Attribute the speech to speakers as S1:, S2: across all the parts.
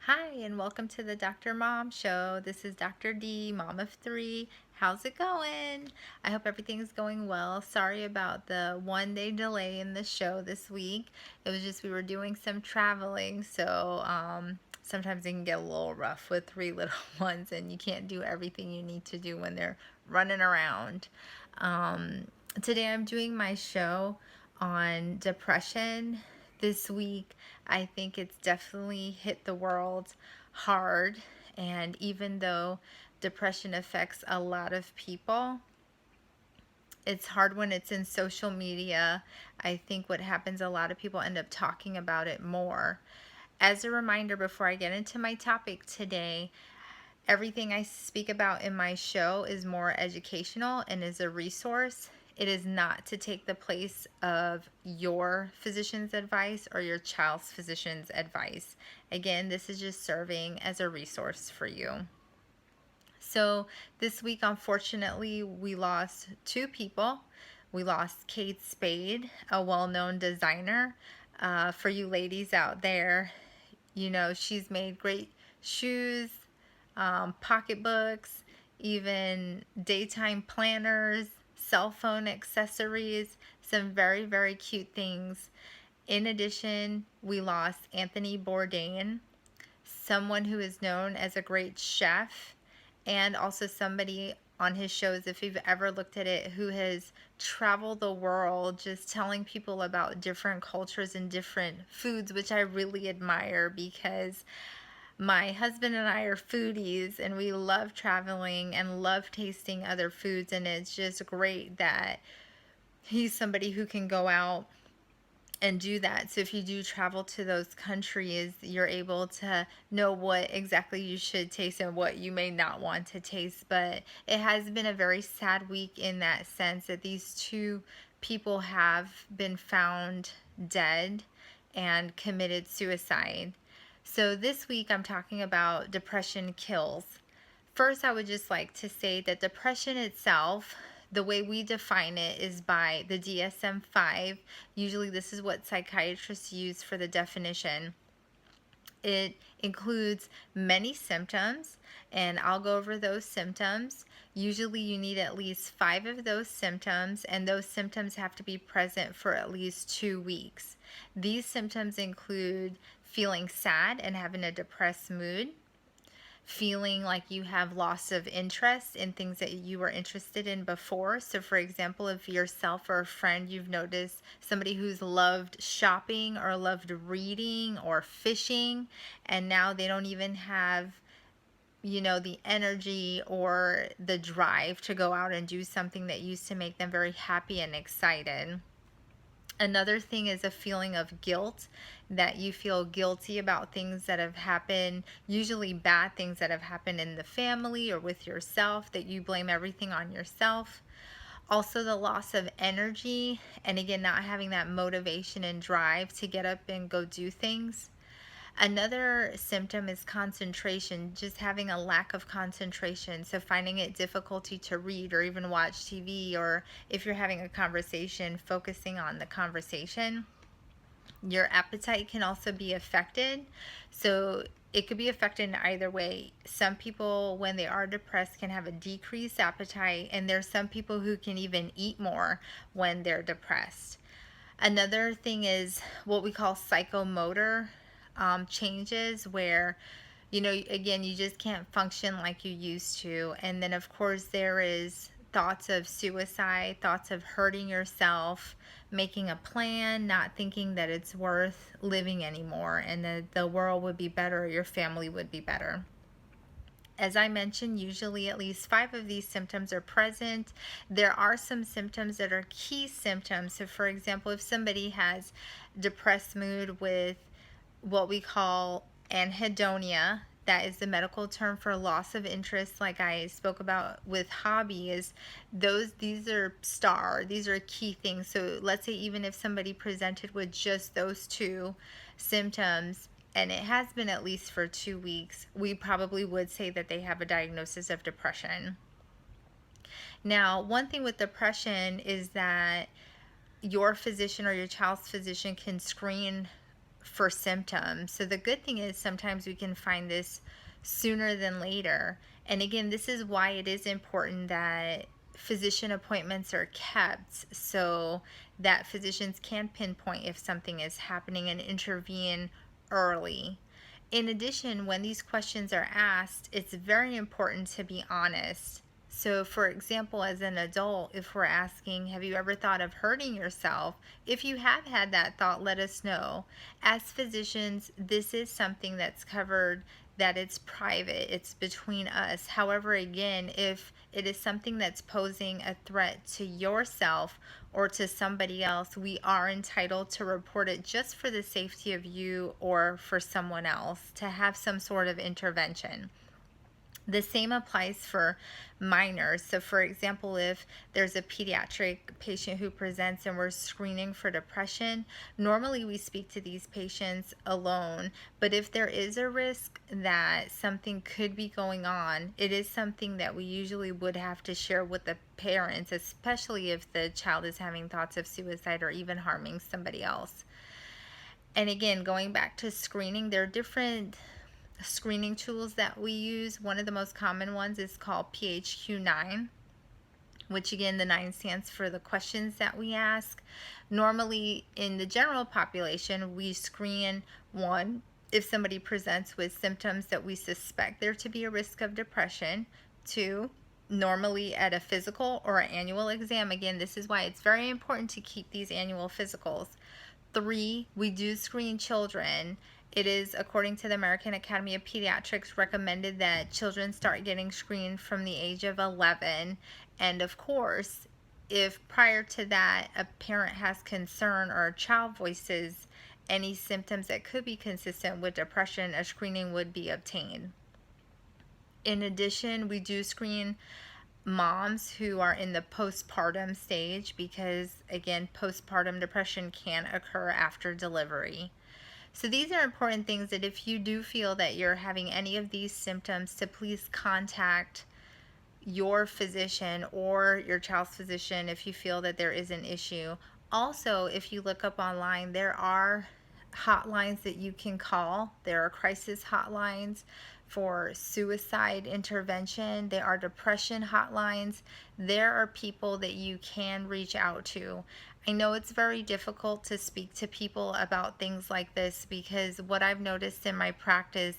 S1: Hi, and welcome to the Dr. Mom Show. This is Dr. D, mom of three. How's it going? I hope everything's going well. Sorry about the 1 day delay in the show this week. It was just we were doing some traveling, so sometimes it can get a little rough with three little ones, and you can't do everything you need to do when they're running around. Um, Today I'm doing my show on depression. This week I think it's definitely hit the world hard, and even though depression affects a lot of people, it's hard when it's in social media. I think what happens, a lot of people end up talking about it more. As a reminder, before I get into my topic today, everything I speak about in my show is more educational and is a resource. It is not to take the place of your physician's advice or your child's physician's advice. Again, this is just serving as a resource for you. So this week, unfortunately, we lost two people. We lost Kate Spade, a well-known designer. For you ladies out there, you know, she's made great shoes, pocketbooks, even daytime planners, cell phone accessories, some very, very cute things. In addition, we lost Anthony Bourdain, someone who is known as a great chef, and also somebody on his shows, if you've ever looked at it, who has traveled the world just telling people about different cultures and different foods, which I really admire because my husband and I are foodies and we love traveling and love tasting other foods, and it's just great that he's somebody who can go out and do that. So if you do travel to those countries, you're able to know what exactly you should taste and what you may not want to taste. But it has been a very sad week in that sense that these two people have been found dead and committed suicide. So this week I'm talking about depression kills. First, I would just like to say that depression itself, the way we define it is by the DSM-5. Usually this is what psychiatrists use for the definition. It includes many symptoms, and I'll go over those symptoms. Usually you need at least 5 of those symptoms, and those symptoms have to be present for at least 2 weeks. These symptoms include feeling sad and having a depressed mood, feeling like you have loss of interest in things that you were interested in before. So for example, if yourself or a friend, you've noticed somebody who's loved shopping or loved reading or fishing, and now they don't even have, you know, the energy or the drive to go out and do something that used to make them very happy and excited. Another thing is a feeling of guilt, that you feel guilty about things that have happened, usually bad things that have happened in the family or with yourself, that you blame everything on yourself. Also, the loss of energy, and again, not having that motivation and drive to get up and go do things. Another symptom is concentration, just having a lack of concentration. So finding it difficulty to read or even watch TV, or if you're having a conversation, focusing on the conversation. Your appetite can also be affected. So it could be affected in either way. Some people, when they are depressed, can have a decreased appetite, and there's some people who can even eat more when they're depressed. Another thing is what we call psychomotor changes, where, you know, again, you just can't function like you used to. And then, of course, there is thoughts of suicide, thoughts of hurting yourself, making a plan, not thinking that it's worth living anymore and that the world would be better, your family would be better. As I mentioned, usually at least 5 of these symptoms are present. There are some symptoms that are key symptoms. So for example, if somebody has depressed mood with what we call anhedonia, that is the medical term for loss of interest, like I spoke about with hobbies. These are these are key things. So let's say even if somebody presented with just those two symptoms, and it has been at least for 2 weeks, we probably would say that they have a diagnosis of depression. Now, one thing with depression is that your physician or your child's physician can screen for symptoms. So the good thing is sometimes we can find this sooner than later. And again, this is why it is important that physician appointments are kept so that physicians can pinpoint if something is happening and intervene early. In addition, when these questions are asked, it's very important to be honest. So, for example, as an adult, if we're asking, have you ever thought of hurting yourself? If you have had that thought, let us know. As physicians, this is something that's covered, that it's private, it's between us. However, again, if it is something that's posing a threat to yourself or to somebody else, we are entitled to report it just for the safety of you or for someone else to have some sort of intervention. The same applies for minors. So, for example, if there's a pediatric patient who presents and we're screening for depression, normally we speak to these patients alone. But if there is a risk that something could be going on, it is something that we usually would have to share with the parents, especially if the child is having thoughts of suicide or even harming somebody else. And again, going back to screening, there are different screening tools that we use. One of the most common ones is called PHQ-9, which again, the 9 stands for the questions that we ask. Normally, in the general population, we screen one if somebody presents with symptoms that we suspect there to be a risk of depression. 2, normally at a physical or an annual exam. Again, this is why it's very important to keep these annual physicals. 3, we do screen children. It is, according to the American Academy of Pediatrics, recommended that children start getting screened from the age of 11. And of course, if prior to that a parent has concern or a child voices any symptoms that could be consistent with depression, a screening would be obtained. In addition, we do screen moms who are in the postpartum stage because, again, postpartum depression can occur after delivery. So these are important things that if you do feel that you're having any of these symptoms, to please contact your physician or your child's physician if you feel that there is an issue. Also, if you look up online, there are hotlines that you can call. There are crisis hotlines for suicide intervention. There are depression hotlines. There are people that you can reach out to. I know it's very difficult to speak to people about things like this because what I've noticed in my practice,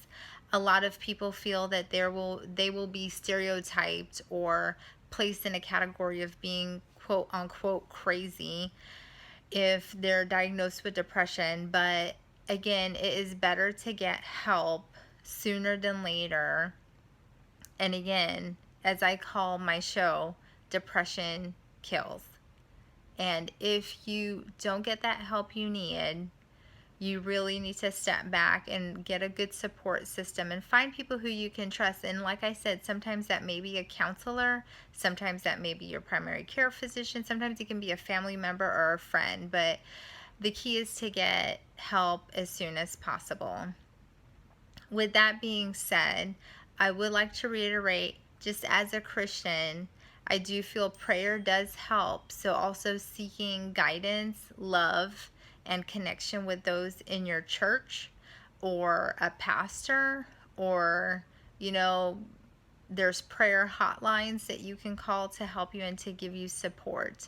S1: a lot of people feel that they will be stereotyped or placed in a category of being quote unquote crazy if they're diagnosed with depression. But again, it is better to get help sooner than later. And again, as I call my show, depression kills. And if you don't get that help you need, you really need to step back and get a good support system and find people who you can trust. And like I said, sometimes that may be a counselor, sometimes that may be your primary care physician, sometimes it can be a family member or a friend. But the key is to get help as soon as possible. With that being said, I would like to reiterate, just as a Christian, I do feel prayer does help. So also seeking guidance, love, and connection with those in your church or a pastor, or, there's prayer hotlines that you can call to help you and to give you support.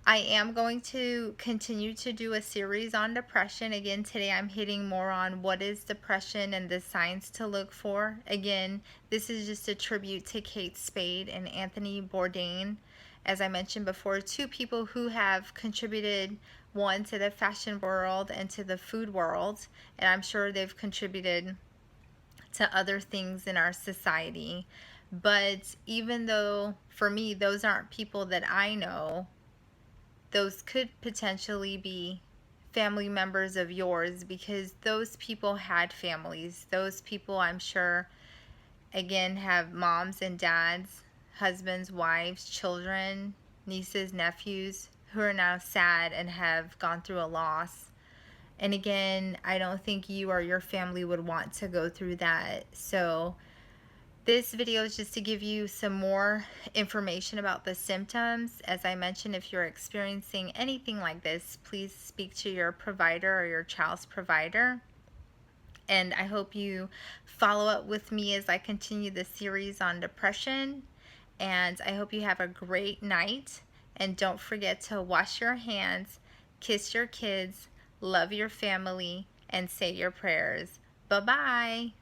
S1: I am going to continue to do a series on depression. Again, today I'm hitting more on what is depression and the signs to look for. Again, this is just a tribute to Kate Spade and Anthony Bourdain. As I mentioned before, 2 people who have contributed, one to the fashion world and to the food world, and I'm sure they've contributed to other things in our society. But even though, for me, those aren't people that I know, those could potentially be family members of yours because those people had families. Those people, I'm sure, again, have moms and dads, husbands, wives, children, nieces, nephews who are now sad and have gone through a loss. And again, I don't think you or your family would want to go through that. So This video is just to give you some more information about the symptoms. As I mentioned, if you're experiencing anything like this, please speak to your provider or your child's provider. And I hope you follow up with me as I continue the series on depression. And I hope you have a great night. And don't forget to wash your hands, kiss your kids, love your family, and say your prayers. Bye-bye.